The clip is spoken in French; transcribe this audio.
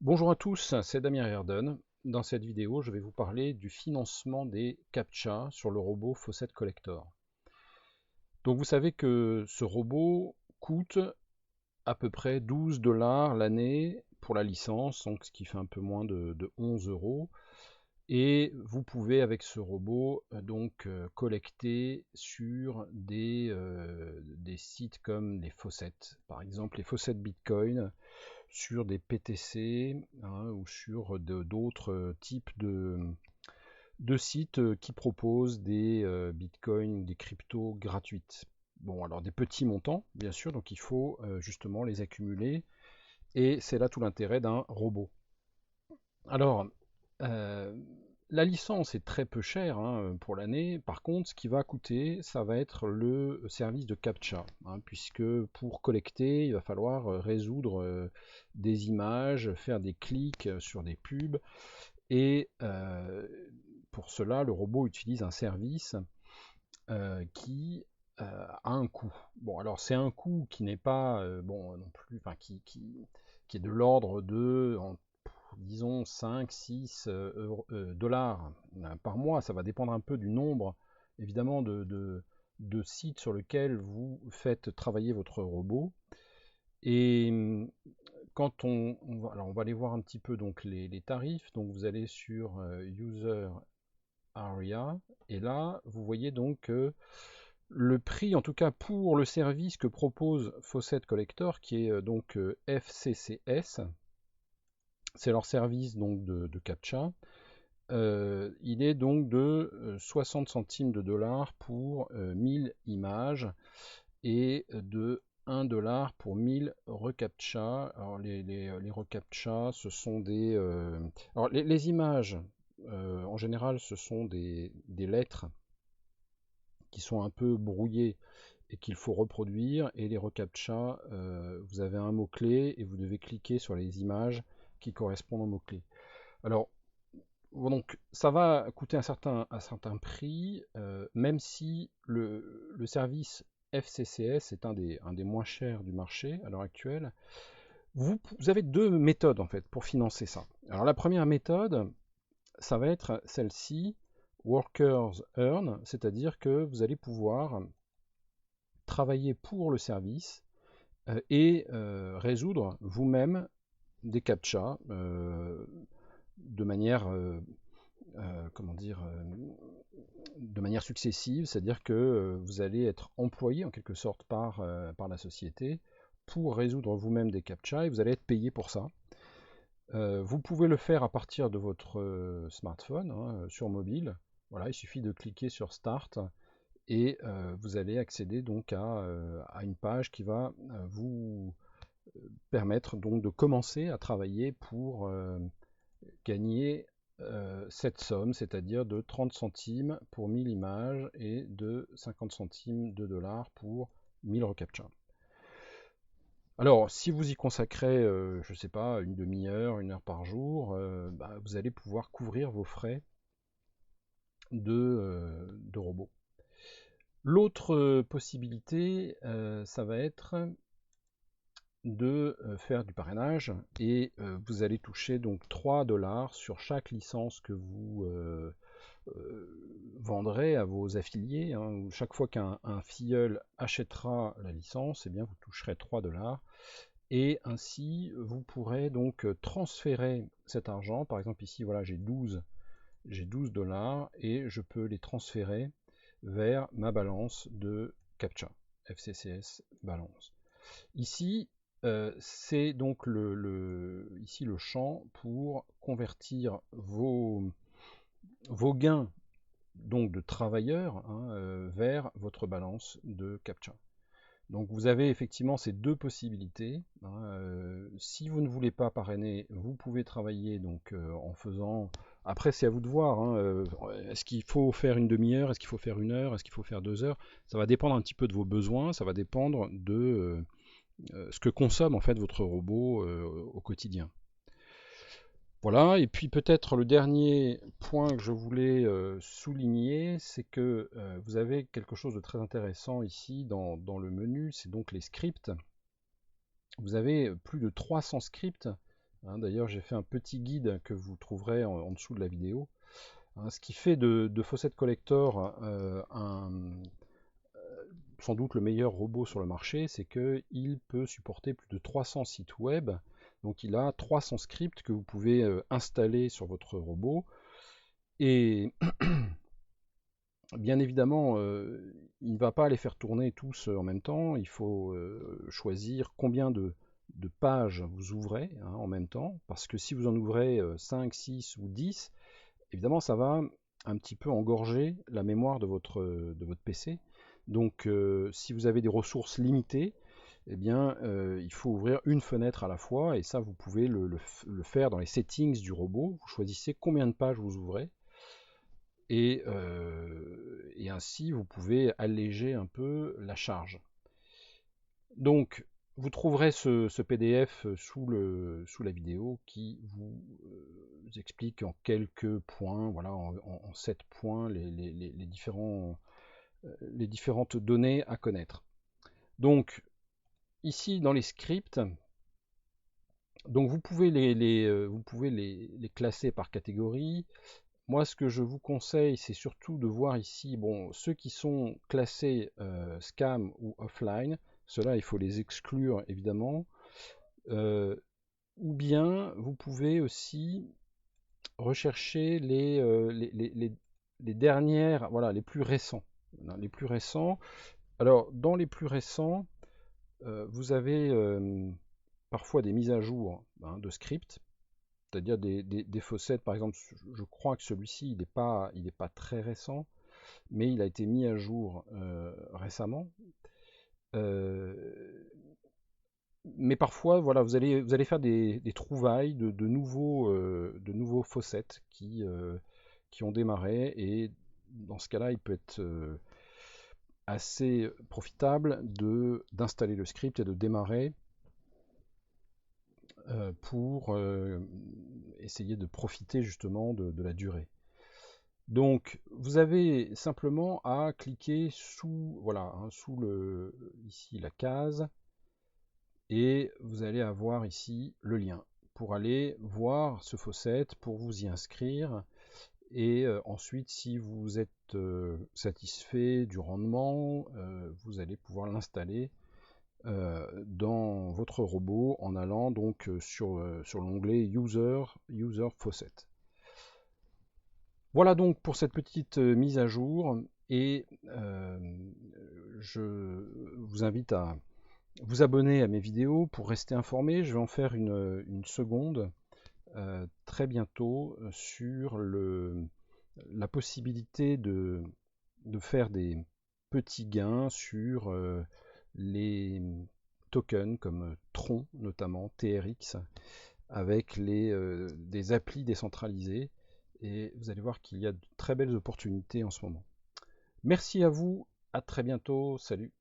Bonjour à tous, c'est Damien Reardon. Dans cette vidéo, je vais vous parler du financement des CAPTCHA sur le robot Faucet Collector. Donc vous savez que ce robot coûte à peu près 12 dollars l'année pour la licence, donc ce qui fait un peu moins de 11 euros. Et vous pouvez avec ce robot collecter sur des sites comme les Faucets, par exemple les Faucets Bitcoin, sur des PTC ou sur d'autres types de sites qui proposent des bitcoins, des cryptos gratuites. Bon, alors des petits montants, bien sûr, donc il faut justement les accumuler, et c'est là tout l'intérêt d'un robot. Alors, euh, la licence est très peu chère pour l'année. Par contre, ce qui va coûter, ça va être le service de CAPTCHA, puisque pour collecter, il va falloir résoudre des images, faire des clics sur des pubs, et pour cela, le robot utilise un service qui a un coût. Bon, alors c'est un coût qui n'est pas bon non plus, enfin qui est de l'ordre de, disons 5, 6 dollars par mois. Ça va dépendre un peu du nombre, évidemment, de sites sur lesquels vous faites travailler votre robot. Et quand alors on va aller voir un petit peu donc les tarifs. Donc vous allez sur User Area, et là vous voyez donc que le prix, en tout cas pour le service que propose Faucet Collector, qui est FCCS, c'est leur service donc de CAPTCHA. Il est donc de 60 centimes de dollars pour 1000 images, et de 1 dollar pour 1000 reCAPTCHA. Alors les reCAPTCHA, ce sont alors les images, en général, ce sont des lettres qui sont un peu brouillées et qu'il faut reproduire. Et les reCAPTCHA, vous avez un mot-clé et vous devez cliquer sur les images qui correspondent au mot-clé. Alors, bon, donc ça va coûter un certain prix, même si le service FCCS est un des moins chers du marché à l'heure actuelle. Vous avez deux méthodes en fait pour financer ça. Alors la première méthode, ça va être celle-ci, Workers Earn, c'est-à-dire que vous allez pouvoir travailler pour le service et résoudre vous-même des CAPTCHA de manière comment dire, de manière successive, c'est-à-dire que vous allez être employé en quelque sorte par la société pour résoudre vous-même des CAPTCHA, et vous allez être payé pour ça. Vous pouvez le faire à partir de votre smartphone, sur mobile. Voilà, il suffit de cliquer sur Start, et vous allez accéder donc à une page qui va vous permettre donc de commencer à travailler pour gagner cette somme, c'est-à-dire de 30 centimes pour 1000 images et de 50 centimes de dollars pour 1000 reCAPTCHA. Alors, si vous y consacrez, je ne sais pas, une demi-heure, 1 heure par jour, vous allez pouvoir couvrir vos frais de robot. L'autre possibilité, ça va être de faire du parrainage, et vous allez toucher donc 3 dollars sur chaque licence que vous vendrez à vos affiliés. Chaque fois qu'un filleul achètera la licence, eh bien vous toucherez 3 dollars, et ainsi vous pourrez donc transférer cet argent. Par exemple ici, voilà, j'ai 12 dollars, et je peux les transférer vers ma balance de CAPTCHA, FCCS balance. Ici, c'est donc ici le champ pour convertir vos gains donc de travailleurs vers votre balance de CAPTCHA. Donc vous avez effectivement ces deux possibilités. Si vous ne voulez pas parrainer, vous pouvez travailler donc en faisant. Après, c'est à vous de voir. Est-ce qu'il faut faire une demi-heure? Est-ce qu'il faut faire 1 heure? Est-ce qu'il faut faire 2 heures? Ça va dépendre un petit peu de vos besoins. Ça va dépendre de ce que consomme en fait votre robot au quotidien. Voilà, et puis peut-être le dernier point que je voulais souligner, c'est que vous avez quelque chose de très intéressant ici dans le menu, c'est donc les scripts. Vous avez plus de 300 scripts hein. D'ailleurs, j'ai fait un petit guide que vous trouverez en dessous de la vidéo. Hein, ce qui fait de Faucet Collector sans doute le meilleur robot sur le marché, c'est qu'il peut supporter plus de 300 sites web. Donc il a 300 scripts que vous pouvez installer sur votre robot. Et bien évidemment, il ne va pas les faire tourner tous en même temps. Il faut choisir combien de pages vous ouvrez, hein, en même temps. Parce que si vous en ouvrez 5, 6 ou 10, évidemment, ça va un petit peu engorger la mémoire de votre PC. Donc, si vous avez des ressources limitées, eh bien, il faut ouvrir une fenêtre à la fois. Et ça, vous pouvez le faire dans les settings du robot. Vous choisissez combien de pages vous ouvrez. Et ainsi, vous pouvez alléger un peu la charge. Donc, vous trouverez ce PDF sous la vidéo qui vous explique en quelques points, voilà, en 7 points, les différentes données à connaître. Donc, ici, dans les scripts, donc vous pouvez les classer par catégorie. Moi, ce que je vous conseille, c'est surtout de voir ici, bon, ceux qui sont classés scam ou offline, ceux-là, il faut les exclure, évidemment. Ou bien, vous pouvez aussi rechercher les dernières, voilà, les plus récents. Les plus récents. Alors, dans les plus récents, vous avez parfois des mises à jour, hein, de scripts, c'est-à-dire des faucets. Par exemple, je crois que celui-ci, il est pas très récent, mais il a été mis à jour récemment. Euh, mais parfois, voilà, vous allez faire des trouvailles de nouveaux faucets qui ont démarré, et dans ce cas-là, il peut être assez profitable d'installer le script et de démarrer pour essayer de profiter justement de la durée. Donc, vous avez simplement à cliquer sous, voilà, hein, ici la case, et vous allez avoir ici le lien pour aller voir ce faucet, pour vous y inscrire. Et ensuite, si vous êtes satisfait du rendement, vous allez pouvoir l'installer dans votre robot en allant donc sur l'onglet User Faucet. Voilà donc pour cette petite mise à jour, et je vous invite à vous abonner à mes vidéos pour rester informé. Je vais en faire une seconde très bientôt sur la possibilité de faire des petits gains sur les tokens comme Tron, notamment TRX, avec des applis décentralisées. Et vous allez voir qu'il y a de très belles opportunités en ce moment. Merci à vous, à très bientôt, salut.